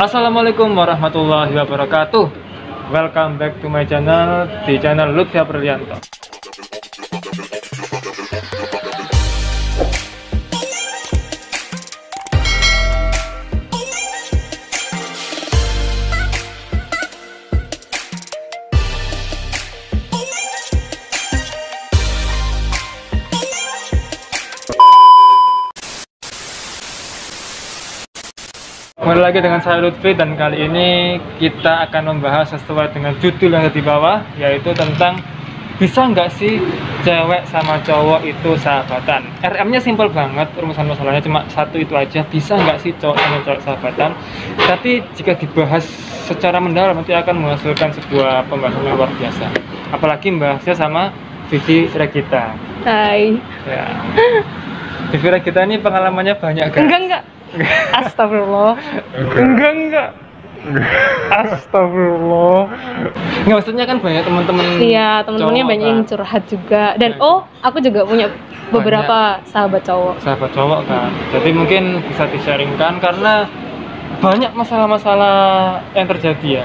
Assalamualaikum warahmatullahi wabarakatuh. Welcome back to my channel, di channel Lutfi Aprianto. Kembali lagi dengan saya Lutfi, dan kali ini kita akan membahas sesuai dengan judul yang ada di bawah, yaitu tentang bisa nggak sih cewek sama cowok itu sahabatan. RM-nya simpel banget, rumusan masalahnya cuma satu itu aja, bisa nggak sih cowok sama cowok sahabatan. Tapi jika dibahas secara mendalam nanti akan menghasilkan sebuah pembahasan yang luar biasa. Apalagi membahasnya sama Vivi Regita. Hai. Ya. Vivi Regita ini pengalamannya banyak kan? Enggak. Astagfirullah. Enggak. Astagfirullah. Nggak, maksudnya kan banyak teman-teman. Iya, teman-temannya banyak yang curhat juga. Dan aku juga punya beberapa sahabat cowok. Sahabat cowok kan. Jadi mungkin bisa di-sharingkan karena banyak masalah-masalah yang terjadi ya.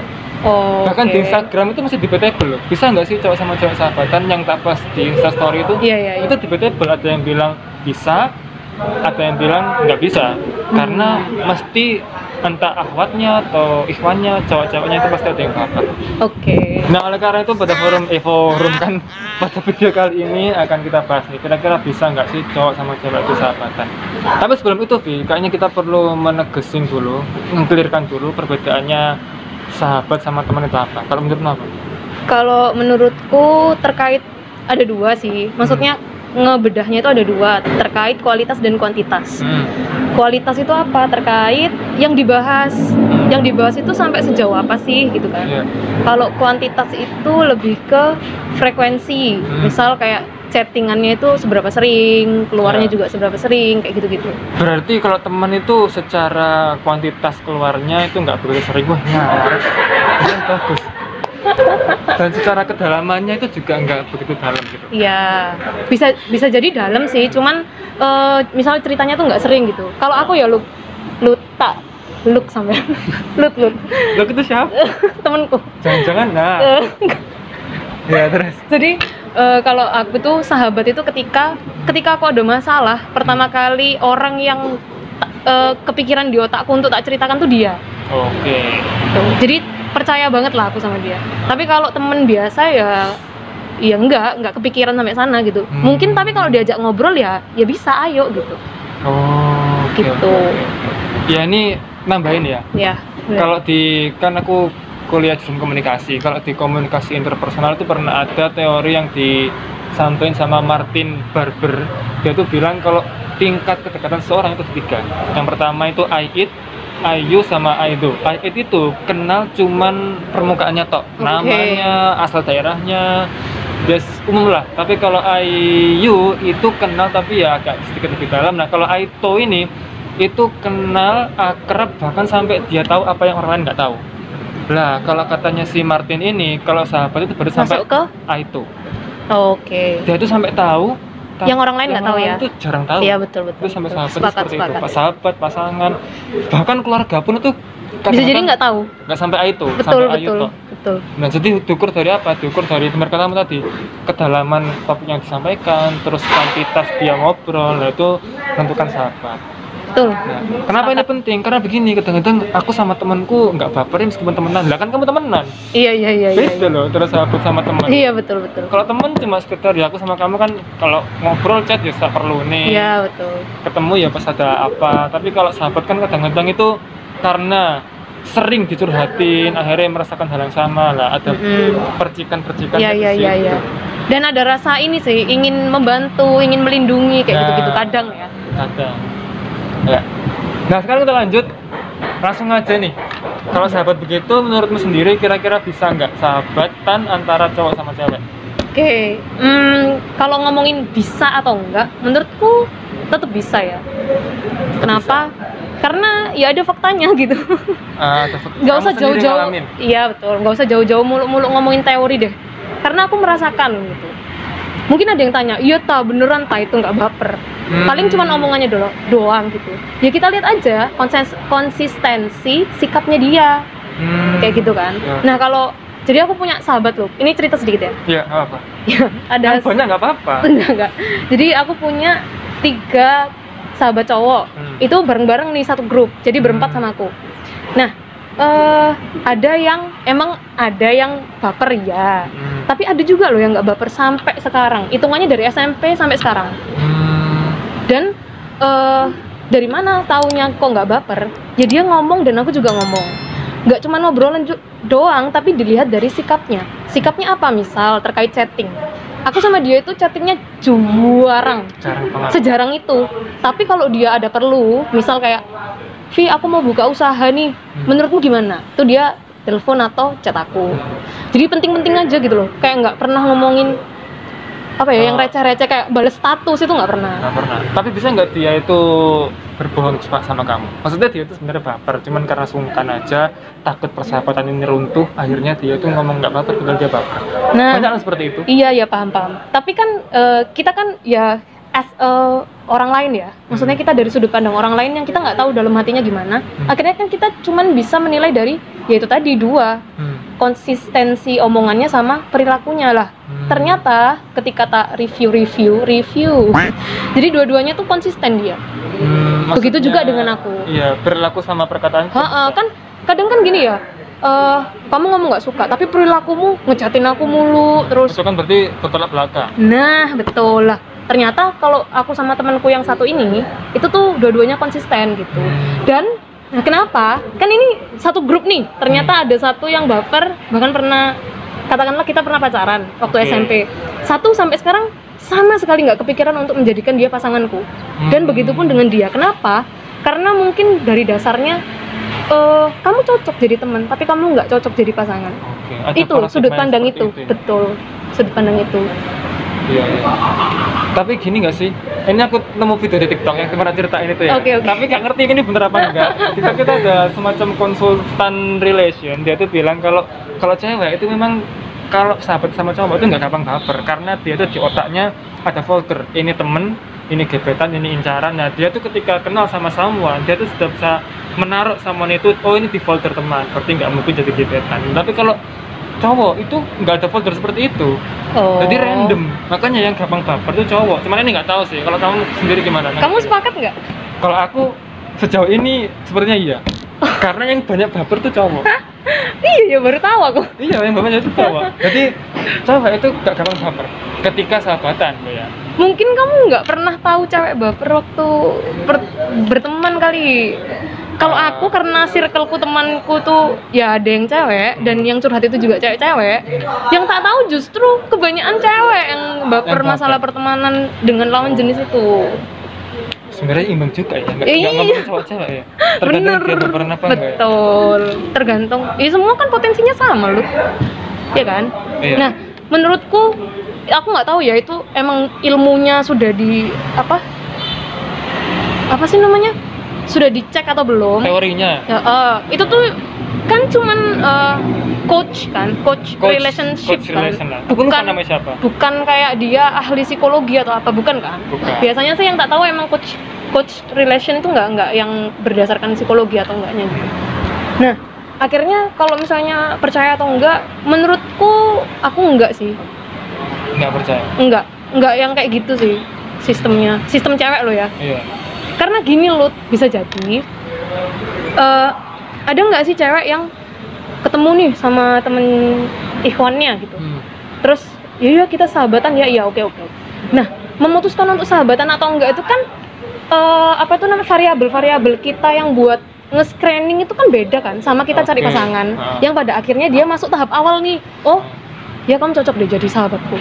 Bahkan di Instagram itu masih debatable loh. Bisa nggak sih cowok sama cowok sahabatan? Yang tak pas di Instastory itu? Iya. Itu debatable. Ada yang bilang bisa, ada yang bilang nggak bisa, karena mesti entah akhwatnya atau ikhwannya, cowok-cowoknya itu pasti ada yang baper. Nah, oleh karena itu pada forum kan pada video kali ini akan kita bahas nih, kira-kira bisa nggak sih cowok sama cewek itu sahabatan. Tapi sebelum itu kayaknya kita perlu menegesin dulu, mengklirkan dulu perbedaannya sahabat sama teman itu apa. Kalau menurutmu apa? Kalau menurutku terkait ada dua sih, maksudnya ngebedahnya itu ada dua, terkait kualitas dan kuantitas. Kualitas itu apa? Terkait yang dibahas itu sampai sejauh apa sih gitu kan. Kalau kuantitas itu lebih ke frekuensi, misal kayak chattingannya itu seberapa sering, keluarnya juga seberapa sering, kayak gitu-gitu. Berarti kalau teman itu secara kuantitas keluarnya itu nggak begitu sering, wah bagus. Dan secara kedalamannya itu juga nggak begitu dalam gitu. Iya, bisa jadi dalam sih, cuman misalnya ceritanya tuh nggak sering gitu. Kalau aku ya Luk sampai Lut itu siapa? Temenku. Jangan-jangan ya terus. Jadi kalau aku tuh sahabat itu ketika aku ada masalah, pertama kali orang yang kepikiran di otakku untuk tak ceritakan tuh dia. Jadi percaya banget lah aku sama dia. Tapi kalau temen biasa ya enggak kepikiran sampai sana gitu. Mungkin tapi kalau diajak ngobrol ya bisa, ayo gitu. Gitu. Ya ini nambahin ya. Iya. Kalau kan aku kuliah jurusan komunikasi. Kalau di komunikasi interpersonal itu pernah ada teori yang disampaikan sama Martin Barber. Dia tuh bilang kalau tingkat kedekatan seorang itu tiga. Yang pertama itu I it, I you, sama I do. I it itu kenal cuman permukaannya tok, namanya, asal daerahnya, umum lah. Tapi kalau I you itu kenal tapi ya agak sedikit lebih dalam. Nah, kalau I to ini itu kenal, akrab, bahkan sampai dia tahu apa yang orang lain nggak tahu. Lah, kalau katanya si Martin ini, kalau sahabat itu baru sampai ke I to. Dia itu sampai tahu yang orang lain nggak tahu ya. Itu jarang tahu. Iya, betul. Itu sampai sahabat sepakat. Itu. Sahabat, pasangan, bahkan keluarga pun itu bisa jadi nggak tahu. Nggak sampai itu, betul. Nah, jadi diukur dari apa? Diukur dari perkataan tadi, kedalaman topik yang disampaikan, terus kuantitas dia ngobrol, nah itu menentukan sahabat. Betul. Nah, kenapa ini penting? Karena begini, kadang-kadang aku sama temanku nggak baperin meskipun temenan. Lah kan kamu temenan. Iya. Beda loh, terus sahabat sama teman. Iya, betul. Kalau temen cuma sekedar ya aku sama kamu kan kalau ngobrol chat ya tak perlu nih. Iya, betul. Ketemu ya pas ada apa. Tapi kalau sahabat kan kadang-kadang itu karena sering dicurhatin, akhirnya merasakan hal yang sama lah. Ada percikan-percikan. Iya. Dan ada rasa ini sih, ingin membantu, ingin melindungi kayak gitu-gitu kadang ya. Ya. Nah, sekarang kita lanjut langsung aja nih. Kalau sahabat begitu, menurutmu sendiri kira-kira bisa nggak sahabatan antara cowok sama cewek? Kalau ngomongin bisa atau enggak, menurutku tetap bisa ya. Kenapa? Karena ya ada faktanya gitu. Nggak usah jauh-jauh. Iya, betul. Nggak usah jauh-jauh muluk-muluk ngomongin teori deh. Karena aku merasakan gitu. Mungkin ada yang tanya, iya ta beneran ta itu nggak baper. Paling cuma omongannya doang gitu. Ya kita lihat aja konsistensi sikapnya dia. Kayak gitu kan. Ya. Nah kalau jadi aku punya sahabat loh. Ini cerita sedikit ya. Iya, nggak apa. Ya, ada Yang banyak nggak apa-apa. enggak. Jadi aku punya 3 sahabat cowok. Itu bareng-bareng nih satu grup. Jadi berempat sama aku. Nah, ada yang baper ya. Tapi ada juga loh yang nggak baper sampai sekarang. Hitungannya dari SMP sampai sekarang. Dan dari mana taunya kok nggak baper? Ya dia ngomong dan aku juga ngomong. Nggak cuma ngobrolan doang, tapi dilihat dari sikapnya. Sikapnya apa? Misal terkait chatting. Aku sama dia itu chattingnya jarang. Sejarang itu. Tapi kalau dia ada perlu, misal kayak, Vi, aku mau buka usaha nih. Menurutmu gimana? Itu dia telepon atau chat aku. Jadi penting-penting aja gitu loh. Kayak nggak pernah ngomongin apa ya, yang receh-receh kayak balas status itu nggak pernah. Nggak pernah. Tapi bisa nggak dia itu berbohong sama kamu? Maksudnya dia itu sebenarnya baper, cuman karena sungkan aja, takut persahabatan ini runtuh, akhirnya dia itu ngomong nggak baper, padahal dia baper. Nah, banyak kan seperti itu. Iya ya, paham. Tapi kan kita kan ya orang lain ya, maksudnya kita dari sudut pandang orang lain yang kita nggak tahu dalam hatinya gimana. Akhirnya kan kita cuman bisa menilai dari yaitu tadi 2 konsistensi omongannya sama perilakunya lah. Ternyata ketika tak review jadi dua-duanya tuh konsisten dia. Begitu juga dengan aku. Iya, perilaku sama perkataan. Kan kadang kan gini ya, kamu ngomong nggak suka tapi perilakumu ngechatin aku mulu terus. Itu kan berarti bertolak belakang. Nah betul lah. Ternyata kalau aku sama temanku yang satu ini itu tuh dua-duanya konsisten gitu. Dan nah kenapa? Kan ini satu grup nih. Ternyata ada satu yang baper, bahkan pernah, katakanlah kita pernah pacaran waktu SMP. Satu sampai sekarang sama sekali nggak kepikiran untuk menjadikan dia pasanganku. Dan begitupun dengan dia. Kenapa? Karena mungkin dari dasarnya kamu cocok jadi teman, tapi kamu nggak cocok jadi pasangan. Itu sudut pandang itu. Betul, sudut pandang itu. Iya. Tapi gini nggak sih? Ini aku nemu video di TikTok yang kemarin ceritain itu ya. Okay. Tapi nggak ngerti ini bener apa enggak. Kita ada semacam konsultan relation. Dia tuh bilang kalau cewek itu memang kalau sahabat sama cowok itu nggak gampang baper karena dia tuh di otaknya ada folder. Ini temen, ini gebetan, ini incaran. Nah dia tuh ketika kenal sama someone, dia tuh sudah bisa menaruh someone itu, oh ini di folder teman, berarti nggak mungkin jadi gebetan. Tapi kalau cowok itu nggak ada folder seperti itu. Jadi random. Makanya yang gampang baper itu cowok. Cuman ini nggak tahu sih. Kalau kamu sendiri gimana? Kamu sepakat nggak? Kalau aku sejauh ini sepertinya iya. Karena yang banyak baper tuh cowok. Iya, baru tahu aku. Iya, yang banyak itu cowok. Jadi cowok itu nggak gampang baper ketika sahabatan, ya. Mungkin kamu nggak pernah tahu cewek baper waktu berteman kali. Kalau aku karena circleku temanku tuh ya ada yang cewek dan yang curhat itu juga cewek-cewek. Yang tak tahu justru kebanyakan cewek yang baper masalah pertemanan dengan lawan jenis itu. Sebenarnya imbang juga ya, nggak ngomongin cowok-cewek ya. Tergantung dia baper apa enggak. Betul. Tergantung. Ya semua kan potensinya sama loh. Iya kan? Iya. Nah, menurutku aku nggak tahu ya itu emang ilmunya sudah di apa sih namanya? Sudah dicek atau belum? Teorinya. Ya, itu tuh kan cuman coach relationship kan. Bukan namanya siapa? Bukan kayak dia ahli psikologi atau apa, bukan kan? Bukan. Biasanya sih yang tak tahu emang coach relation itu nggak yang berdasarkan psikologi atau enggaknya. Nah, akhirnya kalau misalnya percaya atau enggak, menurutku aku enggak sih. Enggak percaya. Enggak yang kayak gitu sih sistemnya. Sistem cewek lo ya. Iya. Karena gini loh, bisa jadi ada nggak sih cewek yang ketemu nih sama temen ikhwannya gitu, terus ya kita sahabatan ya, oke. Nah, memutuskan untuk sahabatan atau enggak itu kan apa itu namanya variabel kita yang buat nge-screening itu kan beda kan sama kita cari pasangan yang pada akhirnya dia masuk tahap awal nih, oh ya kamu cocok deh jadi sahabatku.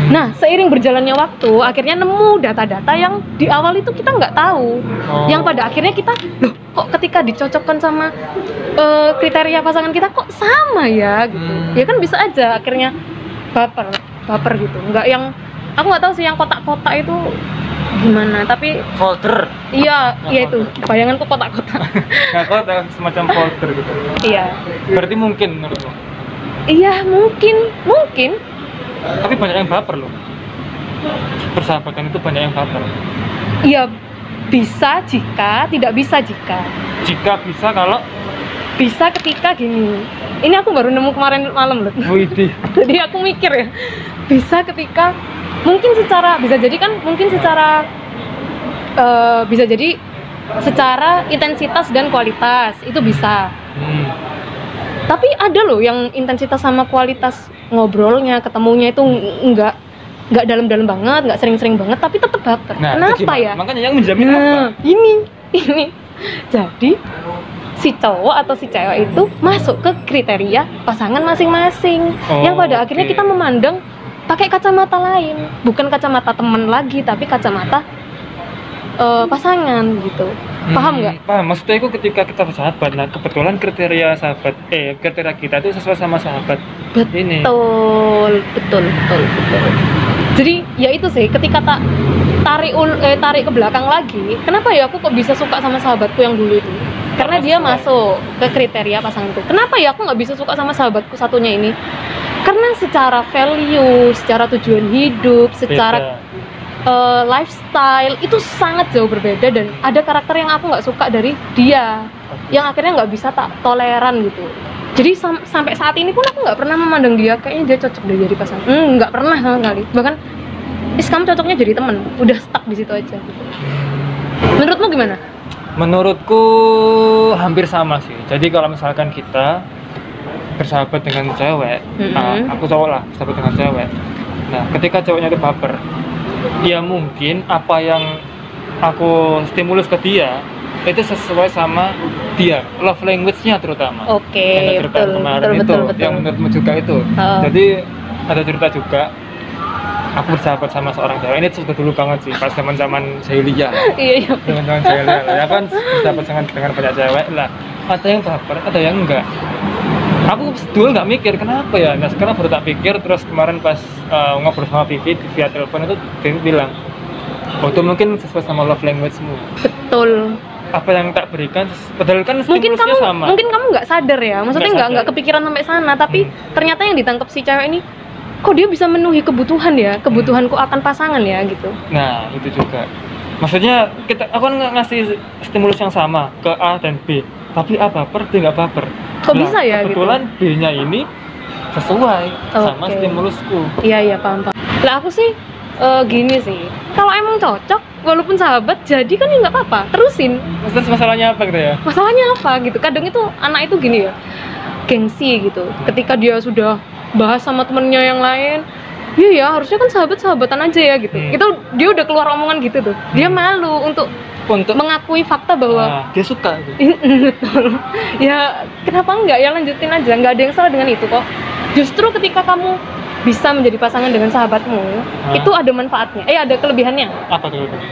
Nah, seiring berjalannya waktu, akhirnya nemu data-data yang di awal itu kita nggak tahu. Yang pada akhirnya kita, loh kok ketika dicocokkan sama kriteria pasangan kita kok sama ya gitu. Ya kan bisa aja akhirnya baper gitu. Nggak yang, aku nggak tahu sih yang kotak-kotak itu gimana, tapi folder. Iya itu, bayanganku kotak-kotak. Nggak kotak, semacam folder gitu. Iya. Berarti mungkin menurutmu? Iya, mungkin. Tapi banyak yang baper loh. persahabatan itu banyak yang baper? Iya, bisa jika, tidak bisa jika. Jika bisa, kalau Bisa ketika gini. Ini aku baru nemu kemarin malam loh. Widih. Jadi aku mikir ya. Bisa ketika bisa jadi secara intensitas dan kualitas itu bisa. Tapi ada loh yang intensitas sama kualitas ngobrolnya, ketemunya itu nggak dalam-dalam banget, nggak sering-sering banget, tapi tetap baper. Nah, kenapa ya? Makanya yang menjamin apa? Ini. Jadi si cowok atau si cewek itu masuk ke kriteria pasangan masing-masing. Yang pada akhirnya kita memandang pakai kacamata lain, bukan kacamata teman lagi, tapi kacamata pasangan gitu. Paham nggak? Paham. Maksudnya itu ketika kita bersahabat, nah kebetulan kriteria kita itu sesuai sama sahabat. Ini. Betul. Jadi ya itu sih, ketika tarik ke belakang lagi, kenapa ya aku kok bisa suka sama sahabatku yang dulu itu? Karena dia masuk ke kriteria pasanganku. Kenapa ya aku nggak bisa suka sama sahabatku satunya ini? Karena secara value, secara tujuan hidup, secara lifestyle itu sangat jauh berbeda, dan ada karakter yang aku nggak suka dari dia, yang akhirnya nggak bisa tak toleran gitu. Jadi sampai saat ini pun aku nggak pernah memandang dia kayaknya dia cocok deh jadi pasangan. Nggak pernah sama sekali. Bahkan kamu cocoknya jadi teman. Udah stuck di situ aja. Gitu. Menurutmu gimana? Menurutku hampir sama sih. Jadi kalau misalkan kita bersahabat dengan cewek, aku cowok lah, bersahabat dengan cewek. Nah, ketika ceweknya itu baper, ya mungkin apa yang aku stimulus ke dia itu sesuai sama dia, love language-nya terutama. Oke, betul, betul. Yang menurutmu juga itu. Jadi ada cerita juga. Aku bersahabat sama seorang cewek, ini sudah dulu banget sih, pas zaman jahiliyah. Iya. Zaman jahiliyah lah, ya kan bersahabat dengan banyak cewek lah. Ada yang baper, ada yang enggak. Aku dulu nggak mikir kenapa ya. Nah sekarang baru tak pikir, terus kemarin pas ngobrol sama Vivi via telepon itu Vivi bilang, oh itu mungkin sesuai sama love language-mu. Betul. Apa yang tak berikan, padahal kan stimulusnya sama. Mungkin kamu nggak sadar ya, maksudnya nggak kepikiran sampai sana, tapi ternyata yang ditangkap si cewek ini, kok dia bisa memenuhi kebutuhanku akan pasangan ya gitu. Nah itu juga. Maksudnya aku kan ngasih stimulus yang sama ke A dan B, tapi A baper, B nggak baper. Kok bisa ya? Kebetulan gitu? B-nya ini sesuai sama stimulusku. Iya paham. Lah aku sih gini sih, kalau emang cocok, walaupun sahabat, jadi kan ya nggak apa-apa, terusin. Terus masalahnya apa gitu ya? Masalahnya apa gitu? Kadang itu anak itu gini ya, gengsi gitu. Ketika dia sudah bahas sama temennya yang lain, ya harusnya kan sahabat-sahabatan aja ya gitu. Dia udah keluar omongan gitu tuh. Dia malu untuk mengakui fakta bahwa dia suka. Betul. Ya kenapa enggak ya, lanjutin aja, nggak ada yang salah dengan itu kok. Justru ketika kamu bisa menjadi pasangan dengan sahabatmu, itu ada manfaatnya. Ada kelebihannya. Apa kelebihannya?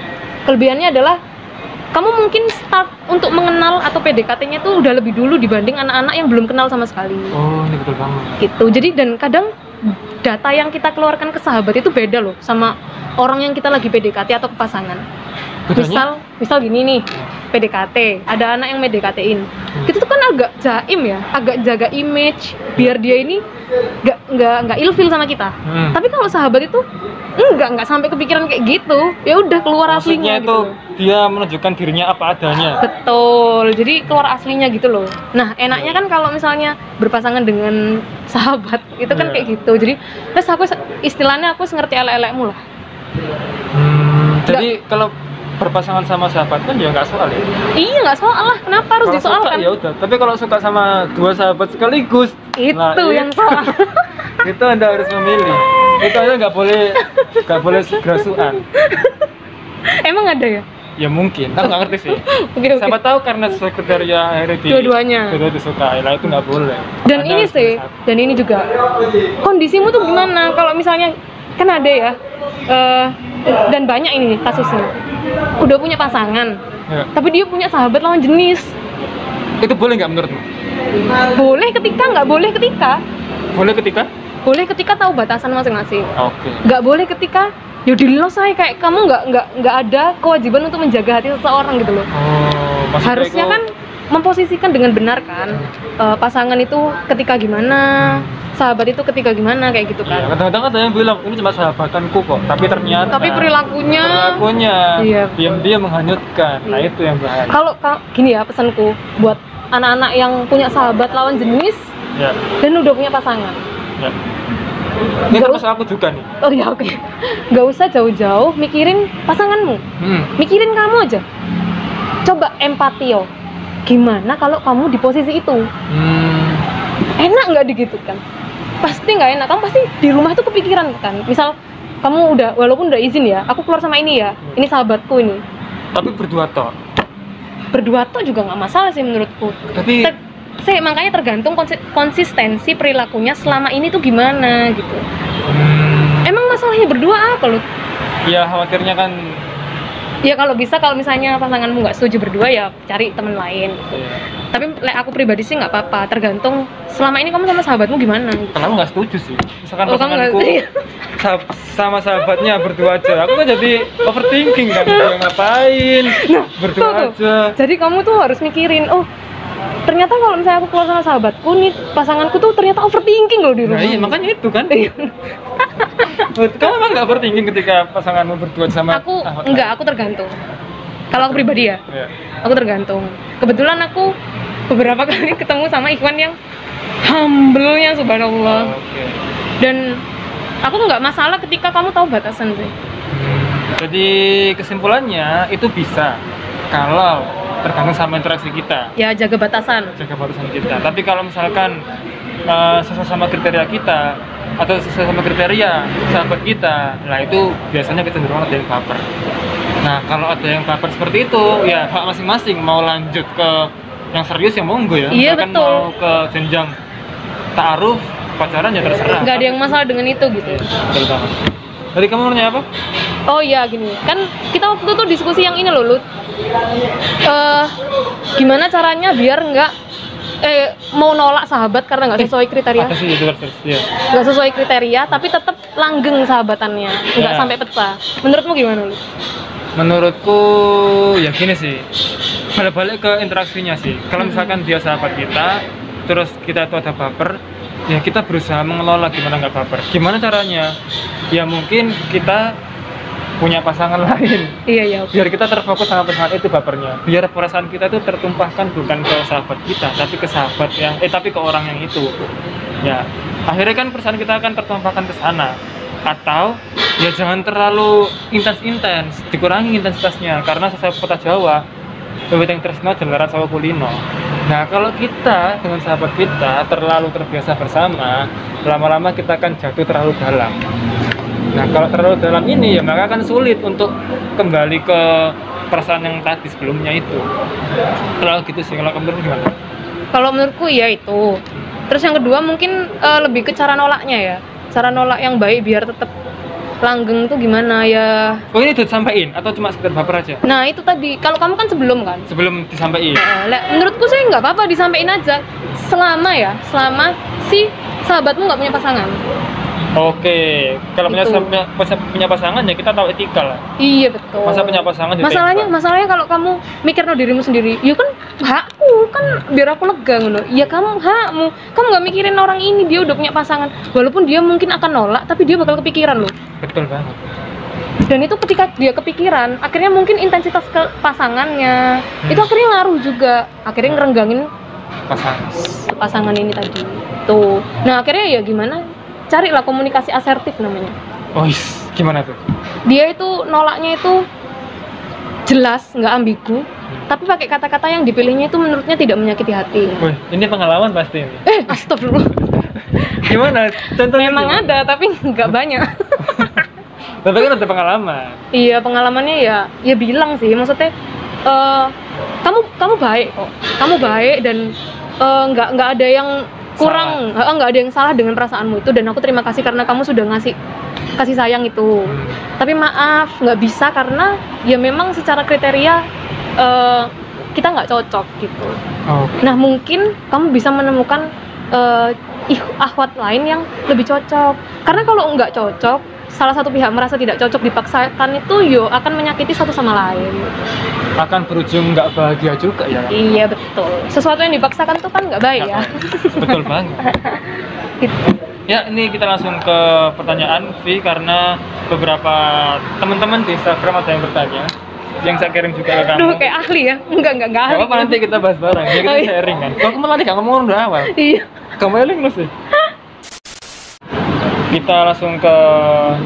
Kelebihannya adalah kamu mungkin start untuk mengenal atau PDKT-nya tuh udah lebih dulu dibanding anak-anak yang belum kenal sama sekali. Oh, ini betul banget. Gitu. Jadi dan kadang data yang kita keluarkan ke sahabat itu beda loh sama orang yang kita lagi PDKT atau ke pasangan. Misal gini nih, PDKT, ada anak yang PDKT-in. Itu tuh kan agak jaim ya, agak jaga image biar dia ini nggak ilfil sama kita. Tapi kalau sahabat itu nggak sampai kepikiran kayak gitu. Ya udah keluar aslinya itu gitu. Dia menunjukkan dirinya apa adanya. Betul. Jadi keluar aslinya gitu loh. Nah, enaknya kan kalau misalnya berpasangan dengan sahabat itu kan kayak gitu. Jadi terus istilahnya aku ngerti elek-elekmu lah. Jadi kalau berpasangan sama sahabat kan ya nggak soal ya? Iya nggak soal lah, kenapa harus disoalkan? Ya udah, tapi kalau suka sama dua sahabat sekaligus, itu yang soal. Itu Anda harus memilih. Itu aja nggak boleh gerasuan. Emang ada ya? Ya mungkin, aku nggak ngerti sih. Okay. Siapa tahu karena sesuai kriteria dua-duanya disukai, lah itu nggak boleh. Dan ini juga kondisimu tuh gimana? Kalau misalnya kan ada ya, dan banyak ini kasusnya. Udah punya pasangan, tapi dia punya sahabat lawan jenis. Itu boleh nggak menurutmu? Boleh ketika, nggak boleh ketika. Boleh ketika? Boleh ketika tahu batasan masing-masing. Oke. Nggak boleh ketika ya dilos aja, kayak kamu nggak ada kewajiban untuk menjaga hati seseorang gitu loh. Harusnya kan memposisikan dengan benar kan, pasangan itu ketika gimana, sahabat itu ketika gimana kayak gitu Iya, kan. kadang-kadang ada yang bilang ini cuma sahabatanku kok, tapi ternyata Tapi perilakunya iya. diam-diam menghanyutkan. Nah, Iya. itu yang bahaya. Kalau gini ya pesanku buat anak-anak yang punya sahabat lawan jenis Ya, dan udah punya pasangan. ya. Ini Nggak termasuk aku juga nih. Oh ya oke. Nggak usah jauh-jauh mikirin pasanganmu. Mikirin kamu aja. Coba empati yo. Gimana kalau kamu di posisi itu? Enak nggak digitukan? Pasti nggak enak. Kamu pasti di rumah tuh kepikiran kan. Misal kamu walaupun udah izin ya, aku keluar sama ini ya. Ini sahabatku ini. Tapi berdua toh. Berdua tuh juga nggak masalah sih menurutku. Tapi Makanya tergantung konsistensi perilakunya selama ini tuh gimana gitu. Emang masalahnya berdua apa loh? ya khawatirnya kan. Ya kalau misalnya pasanganmu nggak setuju berdua ya cari temen lain. Iya. Tapi aku pribadi sih nggak apa-apa. Tergantung selama ini kamu sama sahabatmu gimana. Gitu. Kenapa nggak setuju sih? Misalkan Oh, kamu nggak pasanganku setuju? sama sahabatnya berdua aja, aku kan jadi overthinking kan. Dia ngapain? Berdua tuh. aja. Jadi kamu tuh harus mikirin, oh ternyata kalau misalnya aku keluar sama sahabatku nih, pasanganku tuh ternyata overthinking loh di Nah, rumah. iya, makanya itu kan. Kamu emang nggak overthinking ketika pasanganmu berdua sama Aku sahabat? enggak, aku tergantung. Kalau aku pribadi ya, Iya. aku tergantung. Kebetulan aku beberapa kali ketemu sama Ikhwan yang humble-nya subhanallah. Oke. Dan aku nggak masalah ketika kamu tahu batasan sih. Jadi kesimpulannya itu bisa kalau tergantung sama interaksi kita, Ya jaga batasan. jaga batasan kita. Tapi kalau misalkan sesuai sama kriteria kita atau sesuai sama kriteria sahabat kita, nah itu biasanya kita cenderung ada yang baper. Nah, kalau ada yang baper seperti itu, ya hak masing-masing mau lanjut ke yang serius ya monggo ya. Iya, Misalkan betul. mau ke jenjang ta'aruf, pacaran ya terserah. Nggak ada yang masalah dengan itu gitu. Betul banget. Tadi kamu mau nanya apa? Oh iya gini, kan kita waktu itu diskusi yang ini loh Lut. Gimana caranya biar nggak mau nolak sahabat karena nggak sesuai kriteria. Ada sih itu terus ya. Nggak sesuai kriteria tapi tetap langgeng sahabatannya, nggak Ya. sampai pecah. Menurutmu gimana Lut? Menurutku ya gini sih, balik-balik ke interaksinya sih. Kalau misalkan dia sahabat kita, terus kita itu ada baper, ya kita berusaha mengelola gimana nggak baper. Gimana caranya? Ya mungkin kita punya pasangan lain. Iya ya. Biar kita terfokus sama pasangan itu bapernya. Biar perasaan kita itu tertumpahkan bukan ke sahabat kita, tapi ke sahabat yang tapi ke orang yang itu. Ya, akhirnya kan perasaan kita akan tertumpahkan ke sana. Atau ya jangan terlalu intens, dikurangi intensitasnya karena sesuai kota Jawa wiwit yang tresno jalaran sawo kulino. Nah, kalau kita dengan sahabat kita terlalu terbiasa bersama, lama-lama kita akan jatuh terlalu dalam. Nah, kalau terlalu dalam ini ya maka akan sulit untuk kembali ke perasaan yang tadi sebelumnya itu. Kalau gitu sih, kalau kamu gimana? Kalau menurutku ya itu. Terus yang kedua mungkin lebih ke cara nolaknya ya. Cara nolak yang baik biar tetap langgeng tuh gimana ya. Oh, ini udah disampaikan atau cuma sekedar baper aja? Nah itu tadi, kalau kamu kan sebelum kan. Sebelum disampaikan. Menurutku sih nggak apa-apa disampaikan aja. Selama si sahabatmu nggak punya pasangan. Oke, kalau punya pasangan ya kita tahu etika lah. Iya betul. Masa punya pasangan juga Masalahnya kalau kamu mikir no dirimu sendiri, ya kan hakku kan biar aku lega ngono. Ya kamu hakmu, kamu nggak mikirin orang ini dia udah punya pasangan, walaupun dia mungkin akan nolak, tapi dia bakal kepikiran loh. Betul banget. Dan itu ketika dia kepikiran, akhirnya mungkin intensitas ke pasangannya itu akhirnya ngaruh juga, akhirnya ngerenggangin pasangan ini tadi. Tuh. Nah akhirnya ya gimana? Carilah komunikasi asertif namanya. Oh, gimana tuh? Dia itu nolaknya itu jelas, nggak ambigu, tapi pakai kata-kata yang dipilihnya itu menurutnya tidak menyakiti hati. Wih, ini pengalaman pasti ini. Astagfirullah. Gimana? Contohnya Memang gimana? ada, tapi nggak banyak. Tapi kan ada pengalaman. Iya, pengalamannya ya bilang sih, maksudnya kamu baik kok, kamu baik dan nggak ada yang kurang, nggak ada yang salah dengan perasaanmu itu, dan aku terima kasih karena kamu sudah ngasih kasih sayang itu. Tapi maaf, nggak bisa karena ya memang secara kriteria kita nggak cocok gitu. Nah mungkin kamu bisa menemukan akhwat lain yang lebih cocok, karena kalau nggak cocok, salah satu pihak merasa tidak cocok dipaksakan itu akan menyakiti satu sama lain, akan berujung nggak bahagia juga ya kan? Iya betul, sesuatu yang dipaksakan tuh kan nggak baik ya. Betul banget. Gitu. Ya, ini kita langsung ke pertanyaan V, karena beberapa teman-teman di Instagram ada yang bertanya, yang saya kirim juga ke kamu. Duh, kayak ahli ya? Enggak Gak ahli. apa-apa, nanti kita bahas bareng, ya kita Oh, iya. sharing kan. Kok aku malah gak ngomong udah awal? Iya. Kamu eling lu sih. Kita langsung ke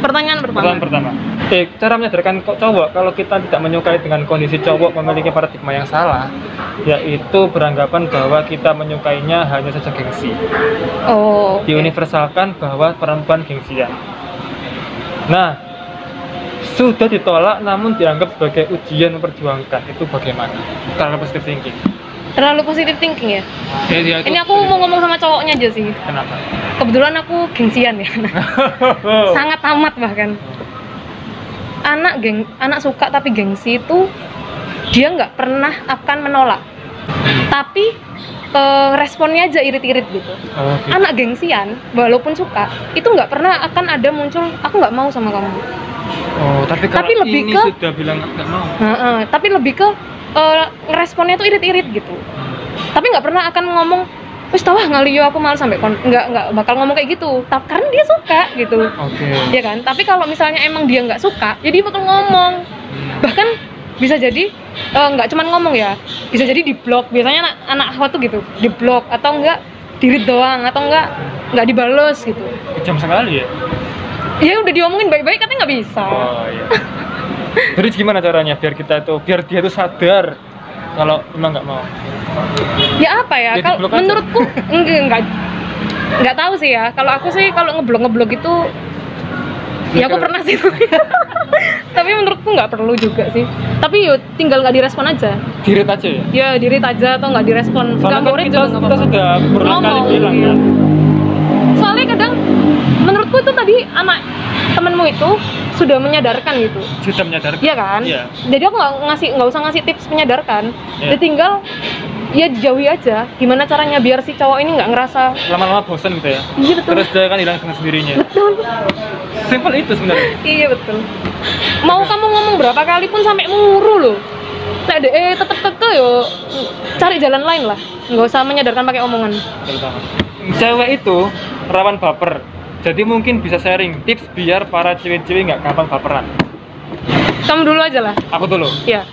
Pertanyaan pertama. Cara menyadarkan cowok kalau kita tidak menyukai dengan kondisi cowok memiliki paradigma yang salah, yaitu beranggapan bahwa kita menyukainya hanya saja gengsi. Oh. Diuniversalkan bahwa perempuan gengsian. Nah, sudah ditolak namun dianggap sebagai ujian memperjuangkan. Itu bagaimana? Karena positive thinking. Terlalu positive thinking ya? Ya, Ini aku mau ngomong sama cowoknya aja sih. Kenapa? Kebetulan aku gengsian ya. Sangat amat bahkan. Anak suka tapi gengsi itu dia nggak pernah akan menolak. Tapi responnya aja irit-irit gitu. Oke. Anak gengsian walaupun suka itu nggak pernah akan ada muncul aku nggak mau sama kamu. Oh, tapi kalau Tapi lebih ini ke- sudah bilang nggak mau. Tapi lebih ke responnya tuh irit-irit gitu. Tapi nggak pernah akan ngomong wis tau ah ngaliyo aku malah sampai nggak bakal ngomong kayak gitu. Karena dia suka gitu. Oke. Ya kan? Tapi kalau misalnya emang dia nggak suka, jadi bakal ngomong. Bahkan bisa jadi nggak cuman ngomong ya, bisa jadi di blok. Biasanya anak awal tuh gitu, di blok atau enggak dirit doang atau enggak dibalas gitu. Kejam sekali ya. Ya udah diomongin baik-baik katanya nggak bisa. Oh iya. Terus gimana caranya biar dia tuh sadar kalau emang nggak mau? Ya apa ya? Ya, Kalau diblok aja. menurutku enggak tahu sih ya. Kalau aku sih kalau ngeblok itu ya aku pernah sih. Tapi menurutku nggak perlu juga sih. Tapi yo tinggal nggak direspon aja. Dirit aja ya. Ya dirit aja atau nggak direspon. Soalnya Nggak kan boleh kita juga nggak apa-apa. sudah berulang kali Ngomong, bilang iya. kan. Soalnya kadang menurutku itu tadi anak temenmu itu sudah menyadarkan gitu. Sudah menyadarkan. Iya kan? Iya. Jadi aku nggak usah ngasih tips menyadarkan. Iya. Dia tinggal ya dijauhi aja. Gimana caranya biar si cowok ini nggak ngerasa Lama-lama bosan gitu ya. iya betul. Terus dia kan hilang dengan sendirinya. Betul. Simple itu sebenarnya. Iya betul. Mau kamu ngomong berapa kali pun sampai muru loh. Nek tetep keke yo cari jalan lain lah. Nggak usah menyadarkan pakai omongan. Terutama. Cewek itu rawan baper. Jadi mungkin bisa sharing tips biar para cewek-cewek nggak gampang baperan. Kamu dulu aja lah. Aku dulu. Iya.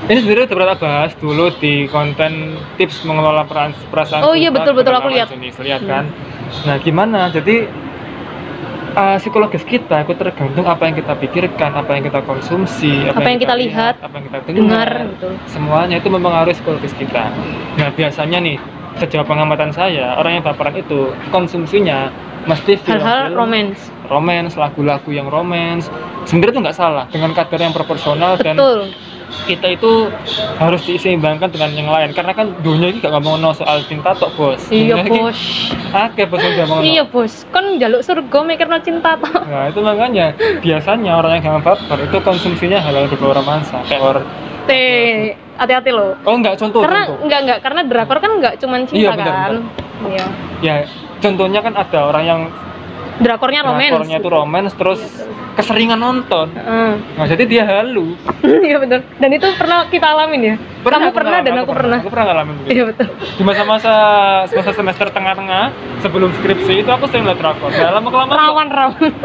Ini sebenarnya udah pernah bahas dulu di konten tips mengelola perasaan. Oh iya, cinta betul, kepada aku lawan lihat. jenis, lihat kan. Nah gimana? Jadi psikologis kita itu tergantung apa yang kita pikirkan, apa yang kita konsumsi, Apa yang kita lihat, apa yang kita dengar gitu. Semuanya itu mempengaruhi psikologis kita. Nah biasanya nih, sejauh pengamatan saya, orang yang baperan itu konsumsinya mesti Hal-hal film-film romance, lagu-lagu yang romance. Sebenarnya itu nggak salah, dengan kadar yang proporsional. Dan Betul. kita itu harus diseimbangkan dengan yang lain, karena kan dunia ini gak ngomong soal cinta tok bos. Iya Dunia ini bos. akeh bos udah ngomong. Iya bos. Kan jaluk surga mikirno cinta toh. Nah itu makanya biasanya orang yang gampang baper itu konsumsinya hal-hal berbau romansa kayak Teh, hati-hati loh. oh enggak contoh. Enggak karena drakor kan enggak cuman cinta Iya, benar, kan. Iya. Ya contohnya kan ada orang yang Drakornya romance. drakornya itu romance terus keseringan nonton. Heeh. Nah jadi dia halu. Iya betul. Dan itu pernah kita alamin ya. Kamu pernah dan aku pernah. Aku pernah ngalamin begitu. Iya betul. Di masa-masa semester tengah-tengah sebelum skripsi itu aku sering lihat drakor. Nah, lama-kelamaan kok Rawan.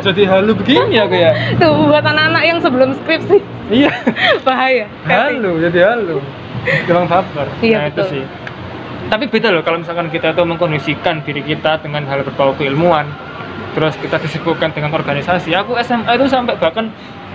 jadi halu begini aku ya. Tuh buat anak-anak yang sebelum skripsi Iya. bahaya. Halu, jadi halu. Gampang baper. Iya, Nah, betul. itu sih. Tapi beda loh kalau misalkan kita tuh mengkondisikan diri kita dengan hal berbau keilmuan, terus kita disibukkan dengan organisasi. Aku SMA itu sampai bahkan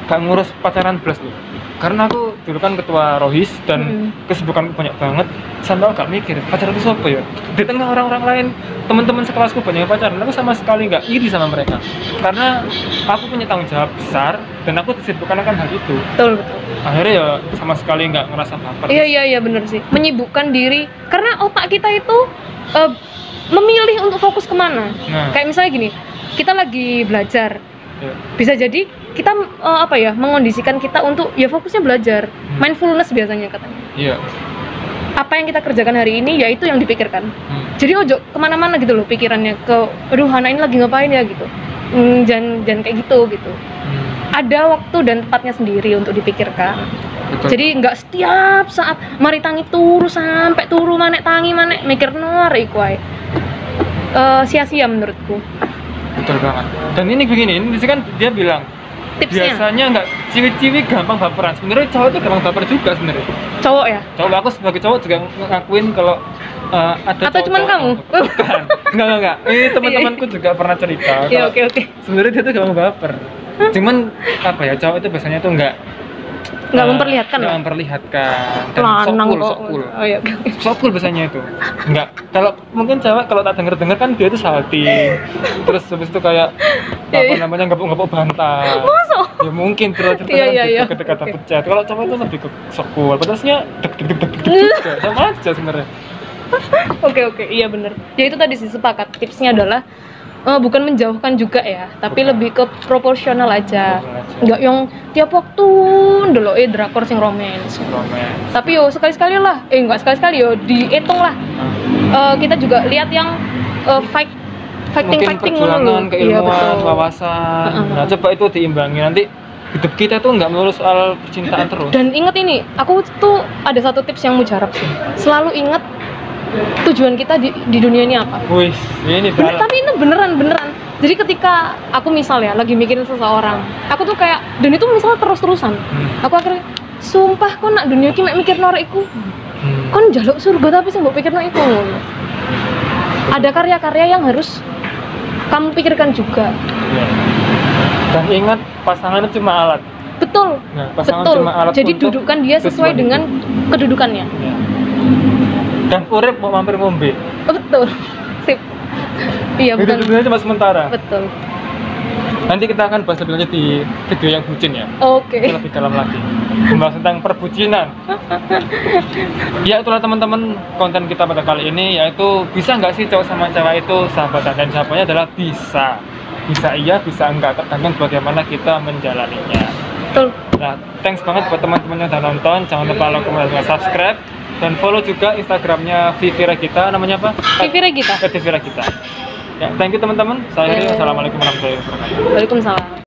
gak ngurus pacaran belas loh. Karena aku dulu kan ketua Rohis dan kesibukanku banyak banget, sampai aku gak mikir pacaran itu siapa ya. Di tengah orang-orang lain, teman-teman sekelasku banyak yang pacaran, aku sama sekali gak iri sama mereka. Karena aku punya tanggung jawab besar dan aku disibukkan akan hal itu. Betul. Akhirnya ya sama sekali nggak ngerasa baper. Iya bener sih. Menyibukkan diri karena otak kita itu memilih untuk fokus kemana. Nah. Kayak misalnya gini, kita lagi belajar. Ya. Bisa jadi kita mengondisikan kita untuk ya fokusnya belajar. Mindfulness biasanya katanya. Iya. Apa yang kita kerjakan hari ini ya itu yang dipikirkan. Jadi ojo kemana-mana gitu loh pikirannya ke aduh anak ini lagi ngapain ya gitu. Jangan kayak gitu. Ada waktu dan tempatnya sendiri untuk dipikirkan. Betul. Jadi nggak setiap saat mari tangi turu sampai turu manek tangi manek mikir nor iku ae. Sia-sia menurutku. Betul banget. Dan ini begini, ini kan dia bilang Tipsnya biasanya nggak ciwi-ciwi gampang baperan. Sebenarnya cowok itu gampang baper juga sebenarnya. cowok ya? Cowok, aku sebagai cowok juga ngakuin kalau ada Atau cuman cowok-cowok kamu? Bukan. Enggak. Ini teman-temanku juga pernah cerita. Iya, kalau oke. Sebenarnya dia tuh gampang baper. Cuman apa ya, cowok itu biasanya tuh nggak Memperlihatkan nggak lah. memperlihatkan dan Lanang kok. sokul. Oh iya, oke. Sokul biasanya itu. Enggak. Kalau mungkin cewek kalau tak denger kan dia itu salting. Terus habis itu kayak Iya, apa iya. namanya ngepuk-ngepuk bantal. Masa? Ya mungkin cerita-cerita Iya, kan iya, gitu iya. ketika Oke. pencet. Kalau cowok itu lebih ke sokul. Padahal deg juga. Sama aja sebenarnya. Oke, iya bener. Ya itu tadi sih sepakat. Tipsnya adalah bukan menjauhkan juga ya, tapi Bukan. lebih ke proporsional aja. Proporsional aja. Nggak yang tiap waktu ndelok drakor sing romance. Romance. Tapi yo sekali-sekali lah, nggak sekali-sekali yo, dihitung lah. Kita juga lihat yang Mungkin fighting perjuangan, Iya, keilmuan, betul. wawasan. Heeh. Nah, coba itu diimbangi nanti hidup kita tuh nggak melulu soal percintaan terus. Dan inget ini, aku tuh ada satu tips yang mujarab sih. Selalu inget tujuan kita di dunia ini apa. Wih, ini dalam. Tapi itu beneran. Jadi ketika aku misal ya lagi mikirin seseorang, aku tuh kayak, dan itu misalnya terus-terusan. Aku akhirnya, sumpah kok nak dunia ini mek mikir norek iku. Kon njaluk surga tapi sing mbok pikirno iku ngono. Ada karya-karya yang harus kamu pikirkan juga. Iya. Dan ingat pasangan itu cuma alat. Betul. Nah, pasangan Betul. cuma alat Jadi untuk dudukan dia sesuai tujuan dengan hidup. kedudukannya. Iya. Dan urip mau mampir ngombe. Betul. Sip. Iya, Itu bukan. sebenarnya cuma sementara. Betul. Nanti kita akan bahas lebih lanjut di video yang bucin ya. Oke. Itu lebih dalam lagi. Membahas tentang perbucinan. Ya itulah teman-teman konten kita pada kali ini, yaitu bisa nggak sih cowok sama cewek itu sahabatan, dan jawabannya adalah bisa. Bisa iya, bisa enggak, tergantung bagaimana kita menjalaninya. Betul. Nah, thanks banget buat teman-teman yang udah nonton. Jangan lupa like, comment, dan subscribe. Dan follow juga Instagramnya Vivi Regita. Namanya apa? Vivi Regita. Vivi Regita. Ya, thank you teman-teman. Saya Rio. Assalamualaikum warahmatullahi wabarakatuh. Waalaikumsalam.